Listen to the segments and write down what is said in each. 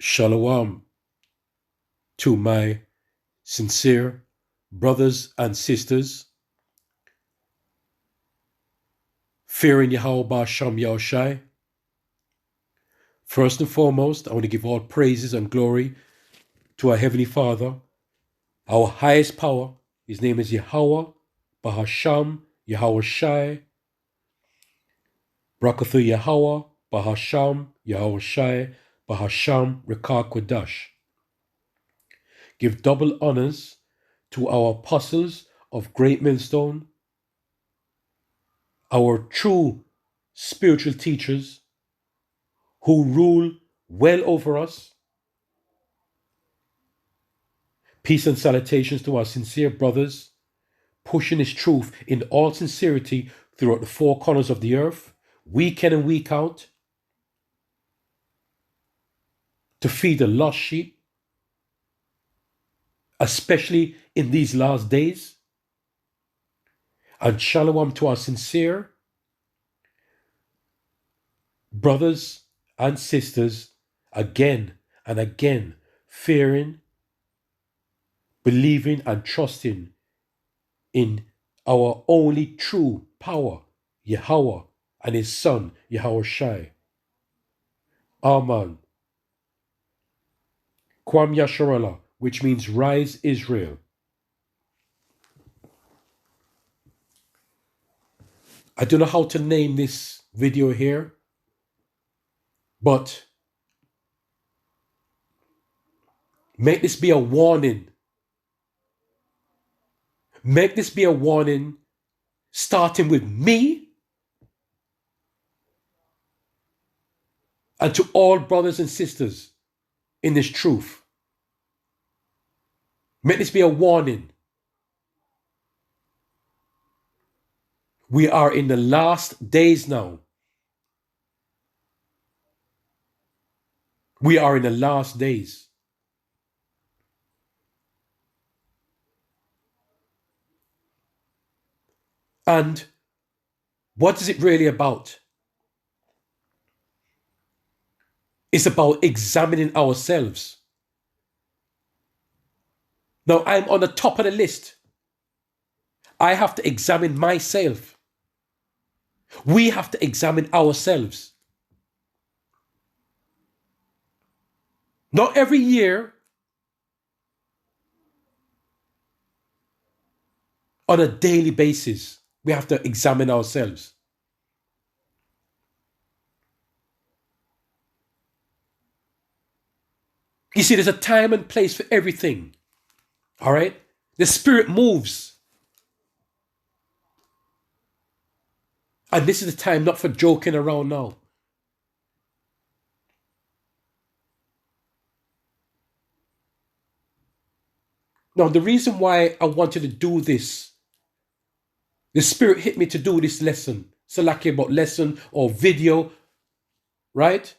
Shalom to my sincere brothers and sisters, fearing Yahweh Sham Yahushai. First and foremost, I want to give all praises and glory to our Heavenly Father, our highest power. His name is Yahweh Bahasham Yahushai. Brakathu Yahweh Bahasham Yahushai Bahasham Rekah Kodash. Give double honors to our apostles of Great Millstone, our true spiritual teachers who rule well over us. Peace and salutations to our sincere brothers, pushing His truth in all sincerity throughout the four corners of the earth, week in and week out, to feed the lost sheep, especially in these last days. And shalom to our sincere brothers and sisters, again and again, fearing, believing, and trusting in our only true power, Yahweh, and His Son, Yahushai. Amen. Kwam Yasharallah, which means rise Israel. I don't know how to name this video here, but make this be a warning. Make this be a warning, starting with me and to all brothers and sisters in this truth. Make this be a warning. We are in the last days now. We are in the last days. And what is it really about? It's about examining ourselves. Now, I'm on the top of the list. I have to examine myself. We have to examine ourselves. Not every year, on a daily basis, we have to examine ourselves. You see, there's a time and place for everything. All right? The Spirit moves. And this is the time not for joking around now. Now, the reason why I wanted to do this, the Spirit hit me to do this lesson, Salaki about lesson or video, right?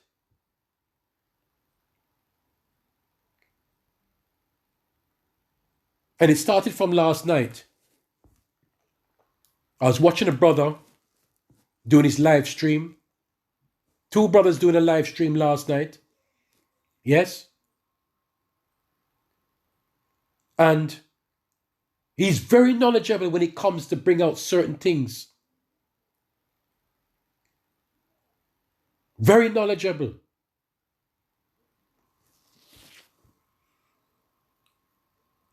And it started from last night. I was watching a brother doing his live stream. Two brothers doing a live stream last night. Yes? And he's very knowledgeable when it comes to bring out certain things. Very knowledgeable.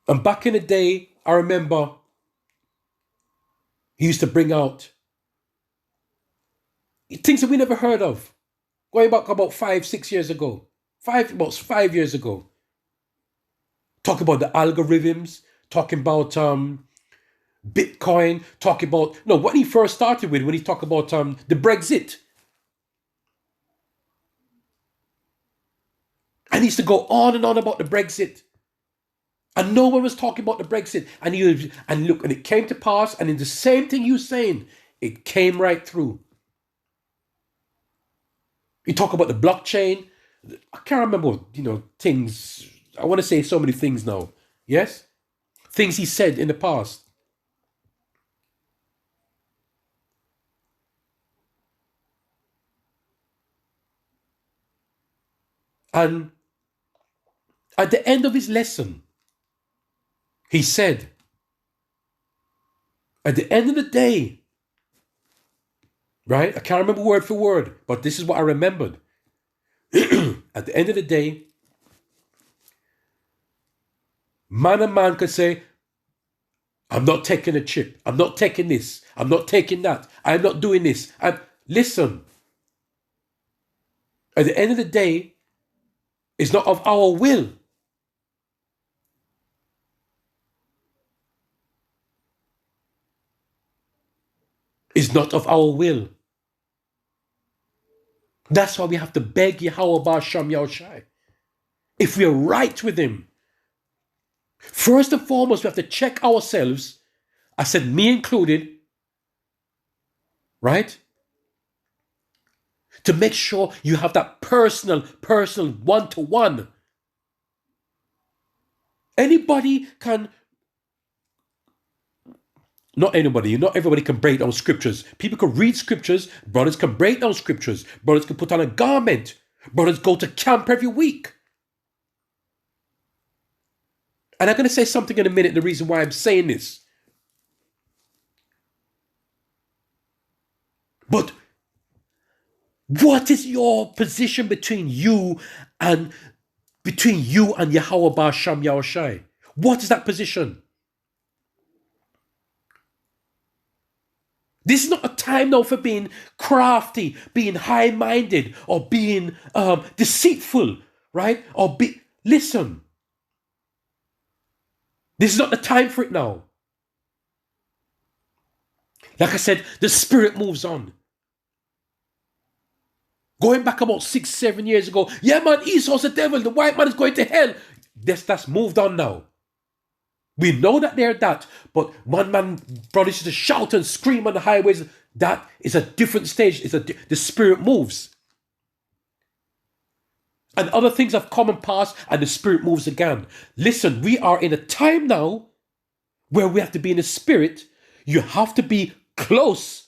And back in the day, I remember he used to bring out things that we never heard of. Going back about 5-6 years ago. About 5 years ago. Talking about the algorithms, talking about Bitcoin, talking about what he first started with when he talked about the Brexit. And he used to go on and on about the Brexit. And no one was talking about the Brexit. And look, and it came to pass, and in the same thing he was saying, it came right through. You talk about the blockchain. I can't remember, things. I want to say so many things now. Yes? Things he said in the past. And At the end of his lesson, he said, at the end of the day, right? I can't remember word for word, but this is what I remembered. At the end of the day, man and man could say, I'm not taking a chip. I'm not taking this. I'm not taking that. I'm not doing this. And listen, at the end of the day, it's not of our will. It's not of our will. That's why we have to beg Yahweh Ba'Sham Yahushai. If we are right with him, first and foremost, we have to check ourselves. I said, me included, right? To make sure you have that personal one-to-one. Anybody can, not anybody, not everybody can break down scriptures. People can read scriptures, brothers can break down scriptures, brothers can put on a garment, brothers go to camp every week. And I'm going to say something in a minute, the reason why I'm saying this. But what is your position between you and Yahweh Ba'Sham Yahushai? What is that position? This is not a time now for being crafty, being high-minded, or being deceitful, right? Listen. This is not the time for it now. Like I said, the spirit moves on. Going back about 6-7 years ago, yeah man, Esau's the devil, the white man is going to hell. That's moved on now. We know that they're that, but one man brothers used to shout and scream on the highways. That is a different stage. The spirit moves. And other things have come and passed, and the spirit moves again. Listen, we are in a time now where we have to be in the spirit. You have to be closer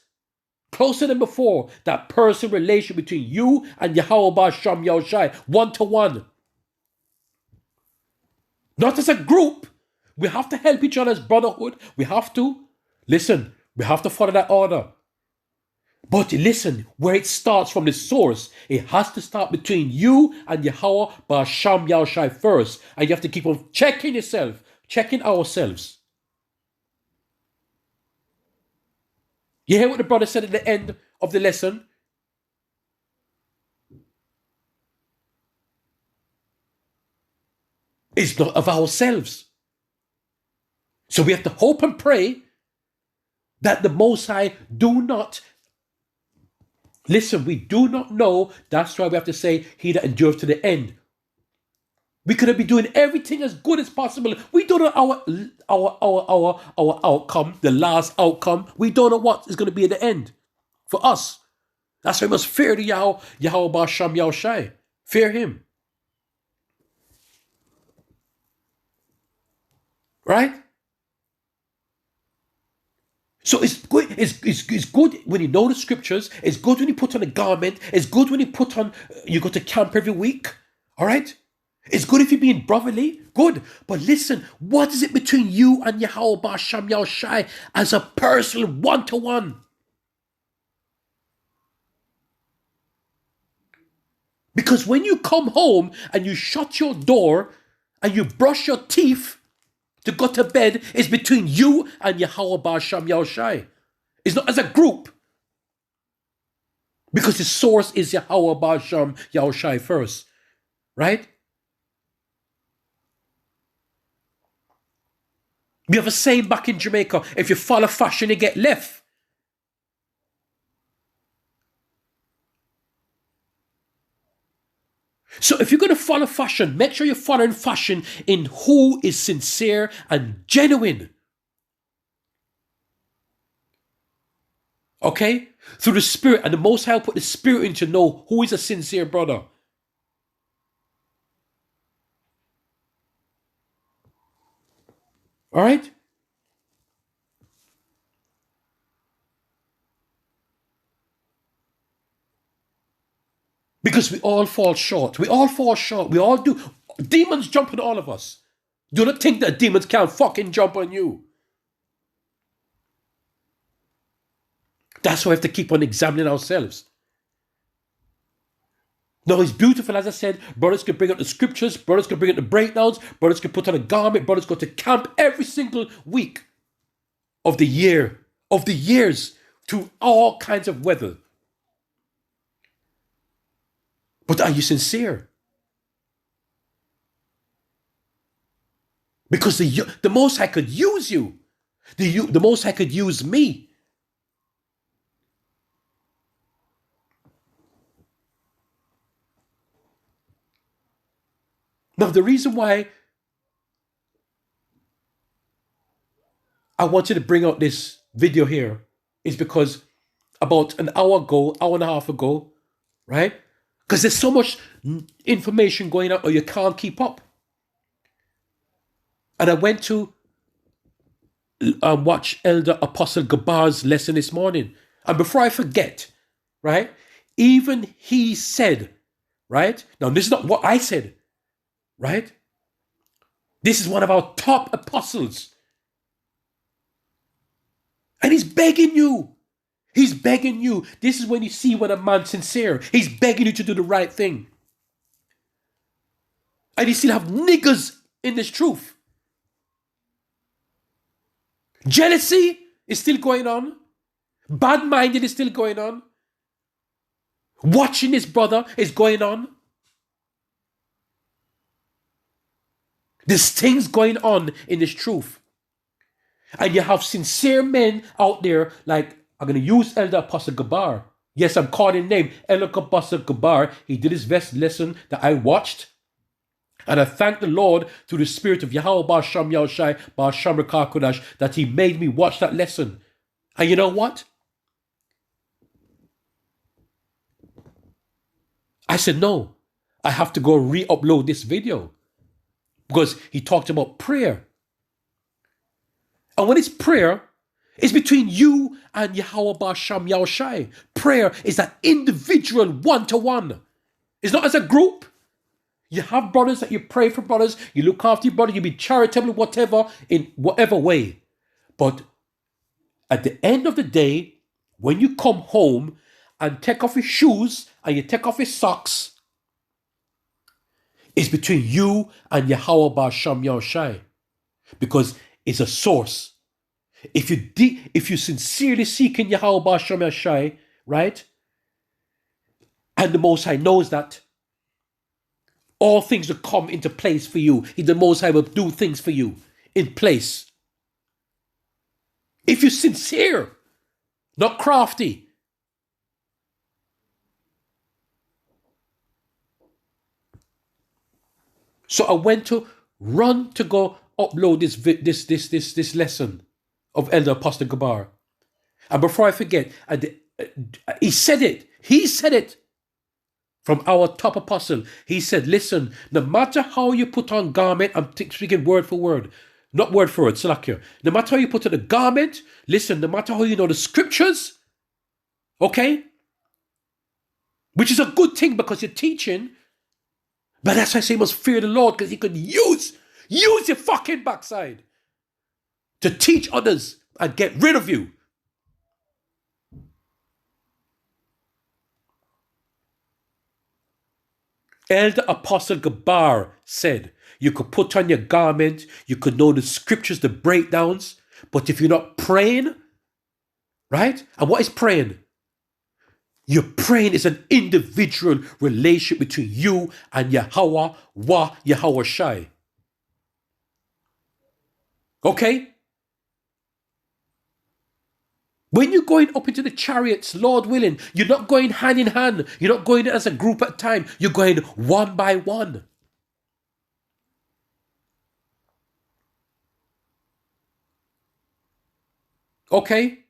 than before. That personal relation between you and Yahweh Ba'Sham Yahushai, one-to-one. Not as a group. We have to help each other as brotherhood. We have to. Listen, we have to follow that order. But listen, where it starts from the source, it has to start between you and Yahweh Ba'Sham Yahushai first. And you have to keep on checking yourself, checking ourselves. You hear what the brother said at the end of the lesson? It's not of ourselves. So we have to hope and pray that the Most High do not. Listen, we do not know. That's why we have to say, he that endures to the end. We could be doing everything as good as possible. We don't know our outcome, the last outcome. We don't know what is going to be at the end for us. That's why we must fear the Yahweh Ba'Sham Yahushai. Fear him. Right? So it's good. It's good when you know the scriptures. It's good when you put on a garment. It's good when you go to camp every week. All right? It's good if you're being brotherly. Good. But listen, what is it between you and Yahweh Ba'Sham Yahushai as a personal one-to-one? Because when you come home and you shut your door and you brush your teeth to go to bed, it's between you and Yahweh Ba'Sham Yahushai. It's not as a group. Because the source is Yahweh Ba'Sham Yahushai first. Right? We have a saying back in Jamaica, if you follow fashion, you get left. So if you're going to follow fashion, make sure you're following fashion in who is sincere and genuine. Okay? Through the Spirit, and the Most High put the Spirit in to know who is a sincere brother. All right? Because we all fall short. We all fall short. We all do. Demons jump on all of us. Do not think that demons can't fucking jump on you. That's why we have to keep on examining ourselves. Now, it's beautiful, as I said. Brothers can bring up the scriptures. Brothers can bring up the breakdowns. Brothers can put on a garment. Brothers go to camp every single week of the year, of the years, through all kinds of weather. But are you sincere? Because the Most High could use you. The Most High could use me. Now, the reason why I wanted to bring out this video here is because about an hour and a half ago, right? Because there's so much information going on or you can't keep up. And I went to watch Elder Apostle Gabar's lesson this morning. And before I forget, right? Even he said, right? Now, this is not what I said, right? This is one of our top apostles. And he's begging you. He's begging you. This is when you see when a man's sincere. He's begging you to do the right thing. And you still have niggers in this truth. Jealousy is still going on. Bad-minded is still going on. Watching his brother is going on. There's things going on in this truth. And you have sincere men out there, like, I'm going to use Elder Apostle Gabar. Yes, I'm calling name. Elder Apostle Gabar. He did his best lesson that I watched. And I thank the Lord through the spirit of Yahweh Bar Sham Yahushai Bar Sham Kodash that he made me watch that lesson. And you know what? I said, no, I have to go re-upload this video. Because he talked about prayer. And when it's prayer, it's between you and Yahweh Bar Sham Yahushai. Prayer is that individual one-to-one. It's not as a group. You have brothers that you pray for brothers. You look after your brother. You be charitable, whatever, in whatever way. But at the end of the day, when you come home and take off your shoes and you take off your socks, it's between you and Yahweh Bar Sham Yahushai. Because it's a source. If you sincerely seek in Yahweh Bar Sham Yahushai, right? And the Most High knows that, all things will come into place for you. The Most High will do things for you in place. If you're sincere, not crafty. So I went to run to go upload this lesson of Elder Apostle Gabar. And before I forget, he said it. He said it. From our top apostle, he said, listen, no matter how you put on garment, I'm speaking word for word, not word for word, Salakia. No matter how you put on a garment, listen, no matter how you know the scriptures, okay? Which is a good thing because you're teaching, but that's why I say you must fear the Lord because he could use your fucking backside to teach others and get rid of you. Elder Apostle Gabar said, you could put on your garment, you could know the scriptures, the breakdowns, but if you're not praying, right? And what is praying? Your praying is an individual relationship between you and Yahweh Yahweh Shai. Okay? When you're going up into the chariots, Lord willing, you're not going hand in hand. You're not going as a group at a time. You're going one by one. Okay?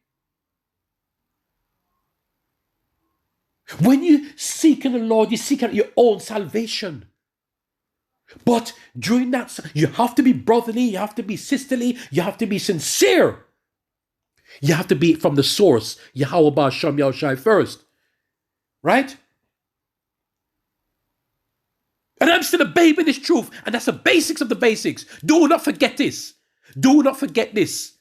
When you seek in the Lord, you seek out your own salvation. But during that, you have to be brotherly, you have to be sisterly, you have to be sincere. You have to be from the source, Yahweh Bar Sham Yahushai first. Right? And I'm still a babe in this truth. And that's the basics of the basics. Do not forget this. Do not forget this.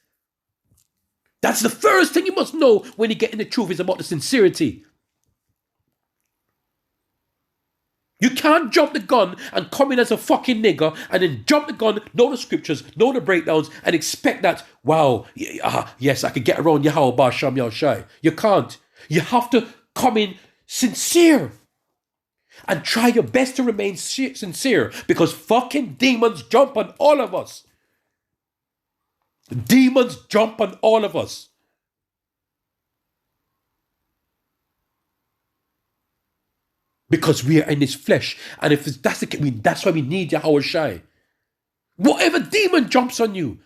That's the first thing you must know when you get in the truth is about the sincerity. You can't jump the gun and come in as a fucking nigger and then jump the gun, know the scriptures, know the breakdowns, and expect that, wow, yes, I could get around Yahweh Sham Shai. You can't. You have to come in sincere and try your best to remain sincere because fucking demons jump on all of us. Demons jump on all of us. Because we are in this flesh. And if that's the case, that's why we need Yahweh Shai. Whatever demon jumps on you,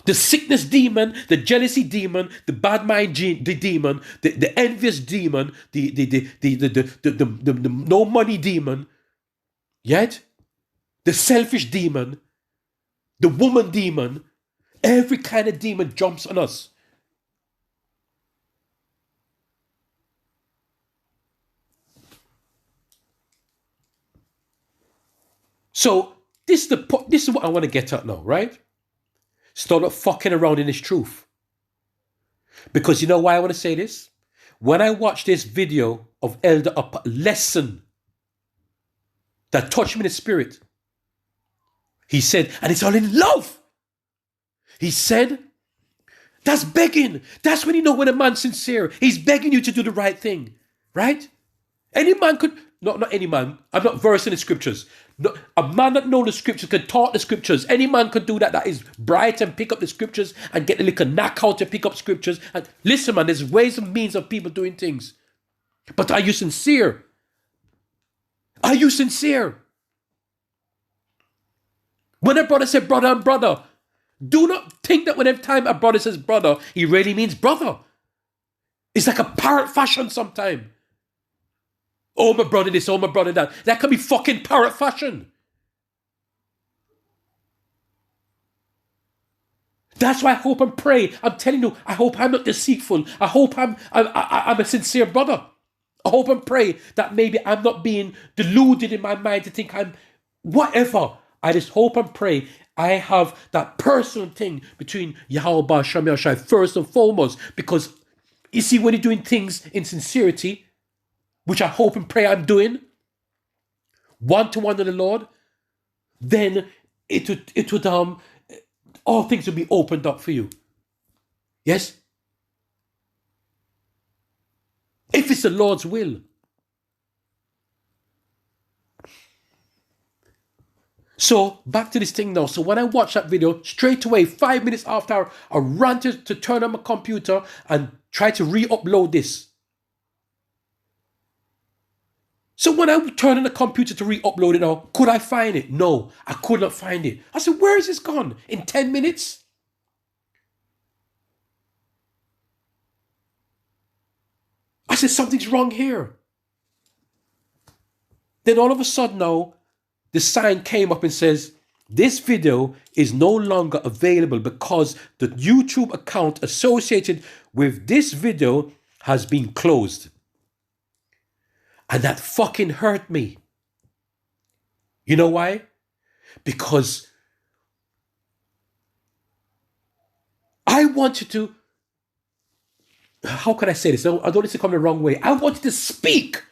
the sickness demon, the jealousy demon, the bad mind demon, the envious demon, the no money demon, yet the selfish demon, the woman demon, every kind of demon jumps on us. So this is what I want to get at now, right? Stop not fucking around in this truth. Because you know why I want to say this? When I watched this video of Elder Up lesson that touched me in the spirit, he said, and it's all in love. He said, that's begging. That's when you know when a man's sincere. He's begging you to do the right thing, right? Any man could, not any man, I'm not versed in the scriptures. No, a man that knows the scriptures can talk the scriptures. Any man could do that. That is bright and pick up the scriptures and get the little knack out to pick up scriptures. And listen, man, there's ways and means of people doing things. But are you sincere? Are you sincere? When a brother said brother and brother, do not think that whenever time a brother says brother, he really means brother. It's like a parrot fashion sometimes. Oh, my brother this, oh, my brother that. That can be fucking parrot fashion. That's why I hope and pray. I'm telling you, I hope I'm not deceitful. I hope I'm a sincere brother. I hope and pray that maybe I'm not being deluded in my mind to think I'm whatever. I just hope and pray I have that personal thing between Yahweh Shem Yahshai first and foremost. Because you see, when you're doing things in sincerity, which I hope and pray I'm doing, one-to-one with the Lord, then it would all things would be opened up for you. Yes? If it's the Lord's will. So, back to this thing now. So when I watched that video, straight away, 5 minutes after, I ran to turn on my computer and try to re-upload this. So when I turned on the computer to re-upload it now, could I find it? No, I could not find it. I said, where is this gone? In 10 minutes? I said, something's wrong here. Then all of a sudden now, the sign came up and says, this video is no longer available because the YouTube account associated with this video has been closed. And that fucking hurt me. You know why? Because I wanted to, how can I say this? I don't want it to come the wrong way. I wanted to speak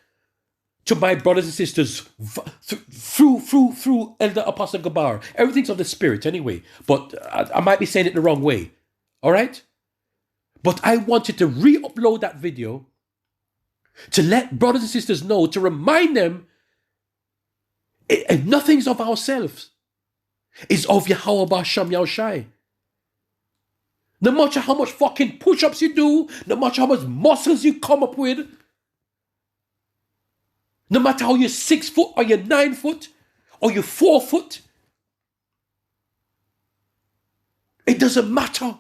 to my brothers and sisters through Elder Apostle Gabar. Everything's of the Spirit anyway. But I might be saying it the wrong way. All right? But I wanted to re-upload that video to let brothers and sisters know, to remind them, nothing's of ourselves. It's of Yahweh Ba'Sham Yahushai. No matter how much fucking push-ups you do, no matter how much muscles you come up with, no matter how you're 6 foot or you're 9 foot or you're 4 foot, it doesn't matter.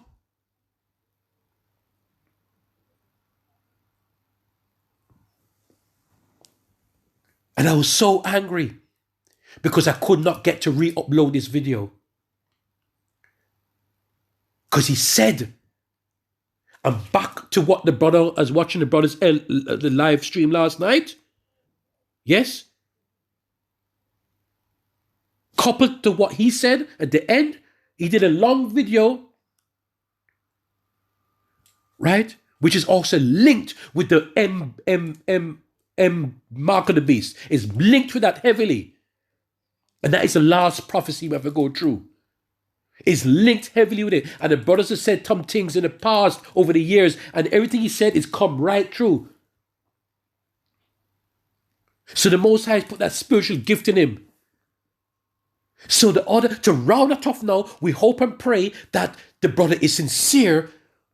And I was so angry because I could not get to re-upload this video. Because he said, I'm back to what the brother, I was watching the brothers, the live stream last night. Yes? coupled to what he said at the end, he did a long video, right? Which is also linked with the M mark of the beast. It's linked with that heavily. And that is the last prophecy we ever go through. It's linked heavily with it. And the brothers have said some things in the past, over the years, and everything he said is come right through. So the Most High has put that spiritual gift in him. So to round it off now, we hope and pray that the brother is sincere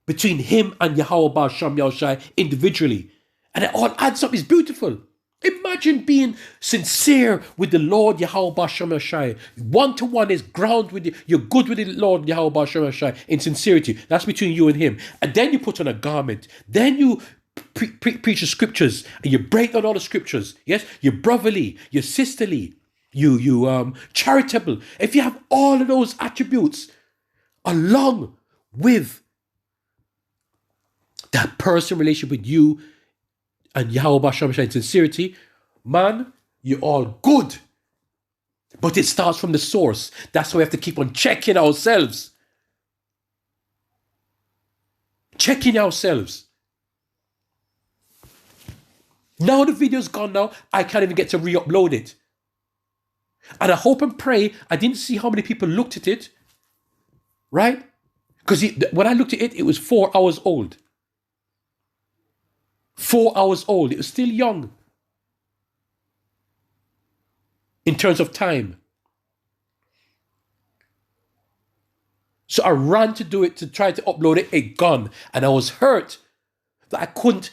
between him and Yahweh Ba'Sham Yahushai individually. And it all adds up. It's beautiful. Imagine being sincere with the Lord Yahweh Ba'Sham Yahushai. One-to-one is ground with you. You're good with the Lord Yahweh Ba'Sham Yahushai in sincerity. That's between you and him. And then you put on a garment. Then you preach the scriptures. And you break down all the scriptures. Yes? You're brotherly. You're sisterly. You charitable. If you have all of those attributes along with that personal relationship with you and Yahweh Ba'Sham Yahushai in sincerity, man, you're all good. But it starts from the source. That's why we have to keep on checking ourselves. Checking ourselves. Now the video's gone now, I can't even get to re-upload it. And I hope and pray, I didn't see how many people looked at it. Right? Because when I looked at it, it was 4 hours old. 4 hours old. It was still young. In terms of time. So I ran to do it, to try to upload it. It gone. And I was hurt that I couldn't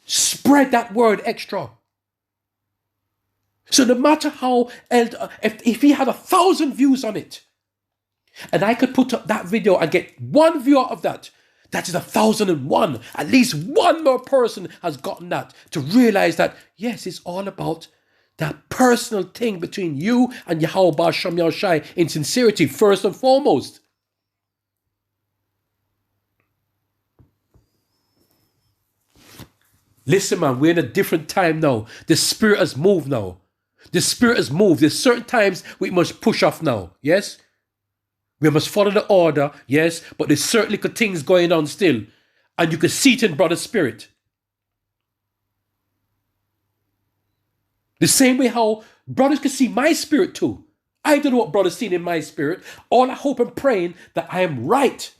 spread that word extra. So no matter how, if he had 1,000 views on it, and I could put up that video and get one view out of that, that is 1,001. At least one more person has gotten that to realize that, yes, it's all about that personal thing between you and Yahweh Ba'Sham Yahushai in sincerity, first and foremost. Listen, man, we're in a different time now. The Spirit has moved now. The Spirit has moved. There's certain times we must push off now, yes? We must follow the order, yes, but there's certainly things going on still. And you can see it in brother's spirit. The same way how brothers can see my spirit too. I don't know what brothers seen in my spirit. All I hope and praying that I am right.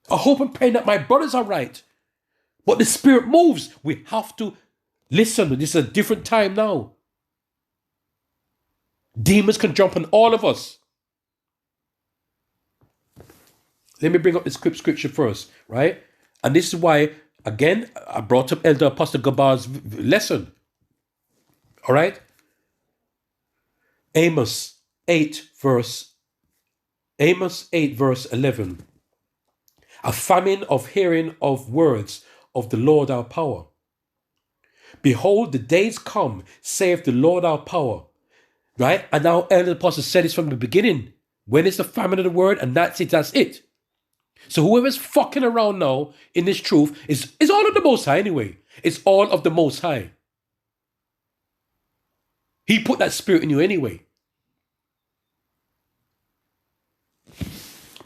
I hope and praying that my brothers are right. But the Spirit moves. We have to listen. This is a different time now. Demons can jump on all of us. Let me bring up the scripture first, right? And this is why, again, I brought up Elder Apostle Gabar's lesson. All right? Amos 8 verse 11. A famine of hearing of words of the Lord our power. Behold, the days come, saith the Lord our power. Right? And now Elder Apostle said this from the beginning. When is the famine of the word? And that's it. So whoever's fucking around now in this truth is all of the Most High anyway. It's all of the Most High. He put that spirit in you anyway.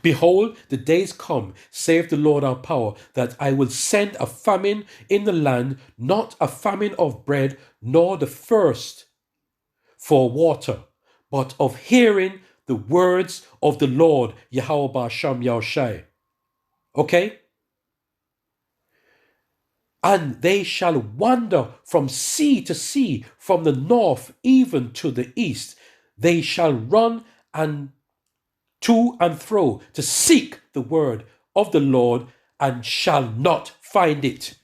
Behold, the days come, saith the Lord our power, that I will send a famine in the land, not a famine of bread, nor the thirst for water, but of hearing the words of the Lord, Yahweh Ba'Sham Yahushai. Okay? And they shall wander from sea to sea, from the north even to the east. They shall run and to and fro to seek the word of the Lord and shall not find it.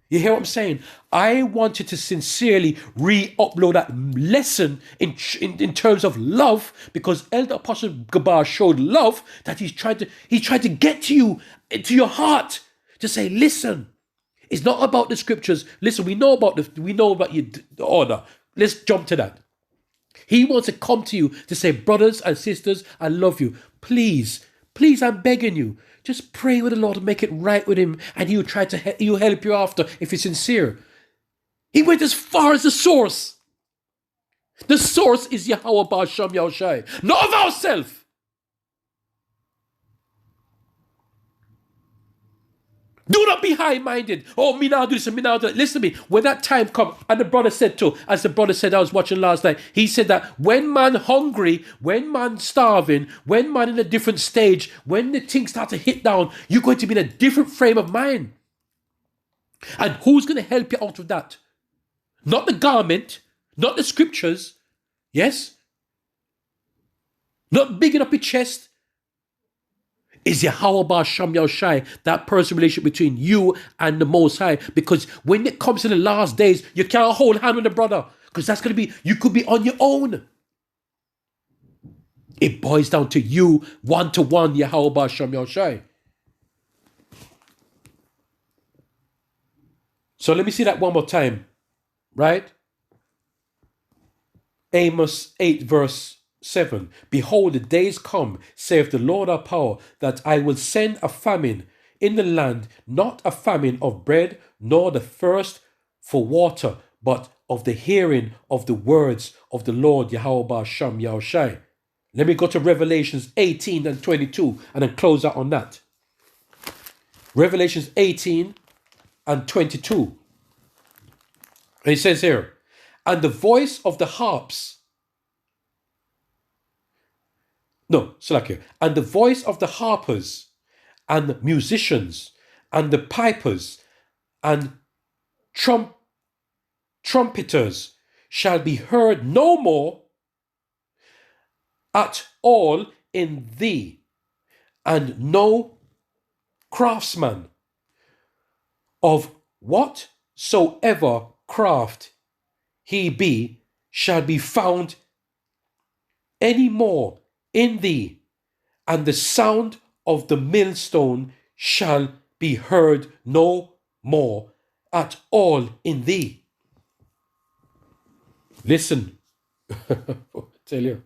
You hear what I'm saying? I wanted to sincerely re-upload that lesson in terms of love, because Elder Apostle Gabar showed love that he tried to get to you, into your heart, to say, listen, it's not about the scriptures. Listen, we know about the order. Let's jump to that. He wants to come to you to say, brothers and sisters, I love you. Please, I'm begging you. Just pray with the Lord and make it right with him, and he'll help you after if you're sincere. He went as far as the source. The source is Yahweh Ba'Shem Yahushai, not of ourselves. Do not be high-minded. Oh, me now do this and me now do that. Listen to me. When that time comes, and the brother said too, as the brother said I was watching last night, he said that when man hungry, when man starving, when man in a different stage, when the things start to hit down, you're going to be in a different frame of mind. And who's going to help you out of that? Not the garment, not the scriptures, yes? Not bigging up your chest. Is Yahweh Ba'Shem Yahushai, that personal relationship between you and the Most High? Because when it comes to the last days, you can't hold hand with a brother. Because that's going to be, you could be on your own. It boils down to you, one-to-one, Yahweh Ba'Shem Yahushai. So let me see that one more time. Right? Amos 8 verse 7. Behold, the days come, saith the Lord our power, that I will send a famine in the land, not a famine of bread, nor the thirst for water, but of the hearing of the words of the Lord Yahweh Ba'Shem Yahushai. Let me go to Revelations 18 and 22 and then close out on that. Revelations 18 and 22. And it says here, and the voice of the harps, and the voice of the harpers and the musicians and the pipers and trumpeters shall be heard no more at all in thee, and no craftsman of whatsoever craft he be shall be found any more in thee, and the sound of the millstone shall be heard no more at all in thee. Listen, I tell you,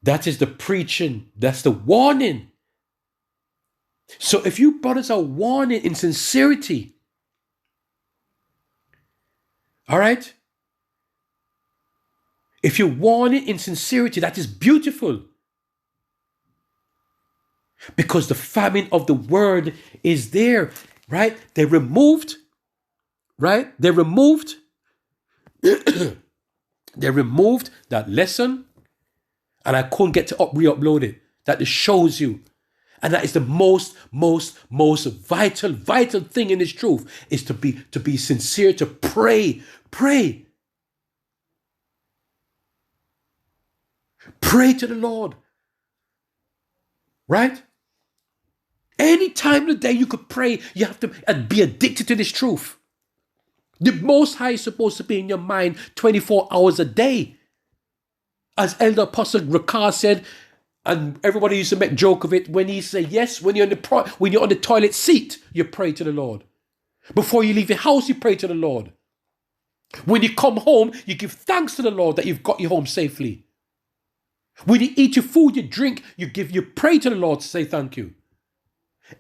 that is the preaching, that's the warning. So if you brothers are warning in sincerity, all right? If you warn it in sincerity, that is beautiful. Because the famine of the word is there, right? They removed, right? They removed that lesson, and I couldn't get to re-upload it. That just shows you. And that is the most vital thing in this truth, is to be sincere, to pray. Pray to the Lord. Right? Any time of the day you could pray, you have to and be addicted to this truth. The Most High is supposed to be in your mind 24 hours a day. As Elder Apostle Rakar said, and everybody used to make joke of it, when he said, yes, when you're on the toilet seat, you pray to the Lord. Before you leave your house, you pray to the Lord. When you come home, you give thanks to the Lord that you've got you home safely. When you eat your food, you drink, you pray to the Lord to say thank you.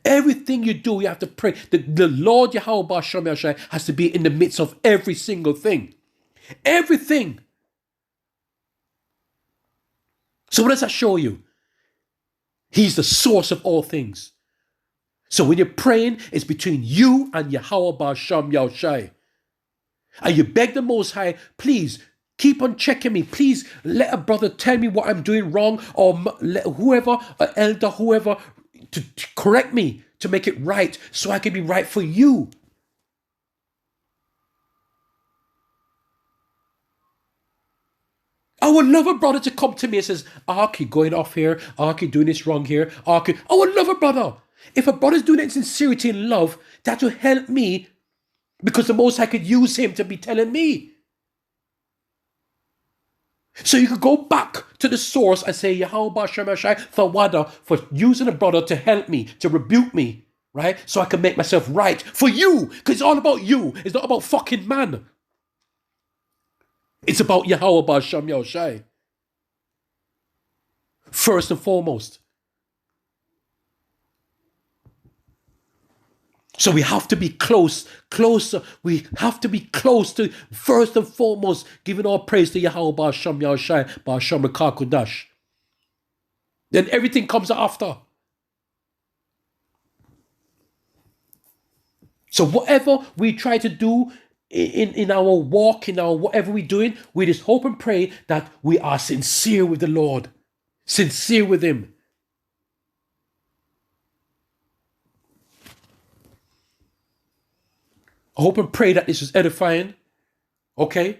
Everything you do, you have to pray. The Lord Yahweh Ba'Shem Yahushai has to be in the midst of every single thing. Everything. So what does that show you? He's the source of all things. So when you're praying, it's between you and Yahweh Ba'Shem Yahushai. And you beg the Most High, please, keep on checking me. Please let a brother tell me what I'm doing wrong, or let whoever, an elder, whoever, to correct me, to make it right, so I can be right for you. I would love a brother to come to me and says, Ark, you're going off here. Ark, you're doing this wrong here. Ark, I would love a brother. If a brother's doing it in sincerity and love, that will help me, because the Most High could use him to be telling me. So you could go back to the source and say, Yahweh Ba'Shem Yahushai, Thawada, for using a brother to help me, to rebuke me, right? So I can make myself right for you, because it's all about you. It's not about fucking man. It's about Yahweh Ba'Shem Yahushai. First and foremost. So we have to be closer. We have to be close to, first and foremost, giving all praise to Yahweh Ba'Shem Yahushai Ba'Shem Rekah Kodash. Then everything comes after. So whatever we try to do in our walk, in our whatever we're doing, we just hope and pray that we are sincere with the Lord. Sincere with Him. I hope and pray that this is edifying. Okay?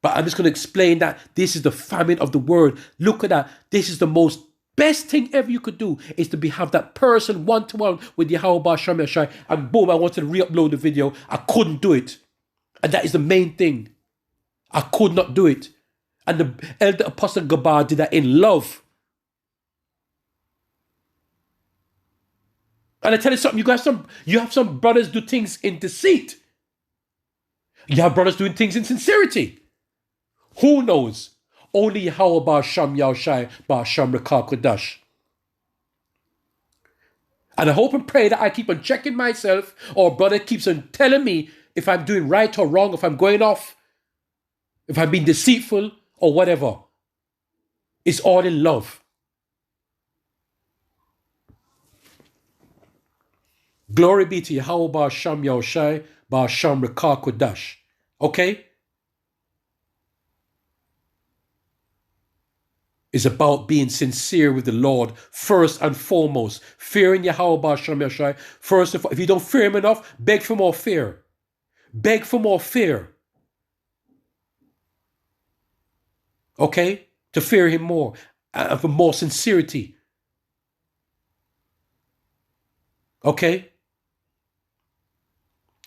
But I'm just going to explain that this is the famine of the word. Look at that. This is the most best thing ever you could do, is to have that person one-to-one with Yahweh Ba'Shem Yashai. And boom, I wanted to re-upload the video. I couldn't do it. And that is the main thing. I could not do it. And the elder apostle Gabar did that in love. And I tell you something, you have some brothers do things in deceit. You have brothers doing things in sincerity. Who knows? Only Yahweh Ba'Shem Yahushai Ba'Shem Rekah Kodash. And I hope and pray that I keep on checking myself, or brother keeps on telling me if I'm doing right or wrong, if I'm going off, if I'm being deceitful or whatever. It's all in love. Glory be to Yahweh Ba'Shem Yahushai Ba'Shem Rekah Kodash. Okay? It's about being sincere with the Lord first and foremost. Fearing Yahweh Ba'Shem Yahushai first and foremost. If you don't fear Him enough, beg for more fear. Beg for more fear. Okay? To fear Him more. And for more sincerity. Okay?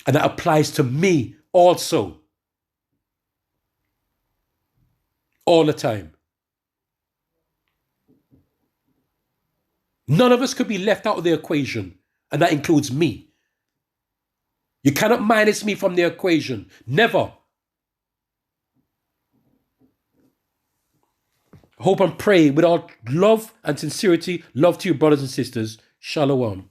And that applies to me also. All the time. None of us could be left out of the equation. And that includes me. You cannot minus me from the equation. Never. Hope and pray with all love and sincerity. Love to you, brothers and sisters. Shalom.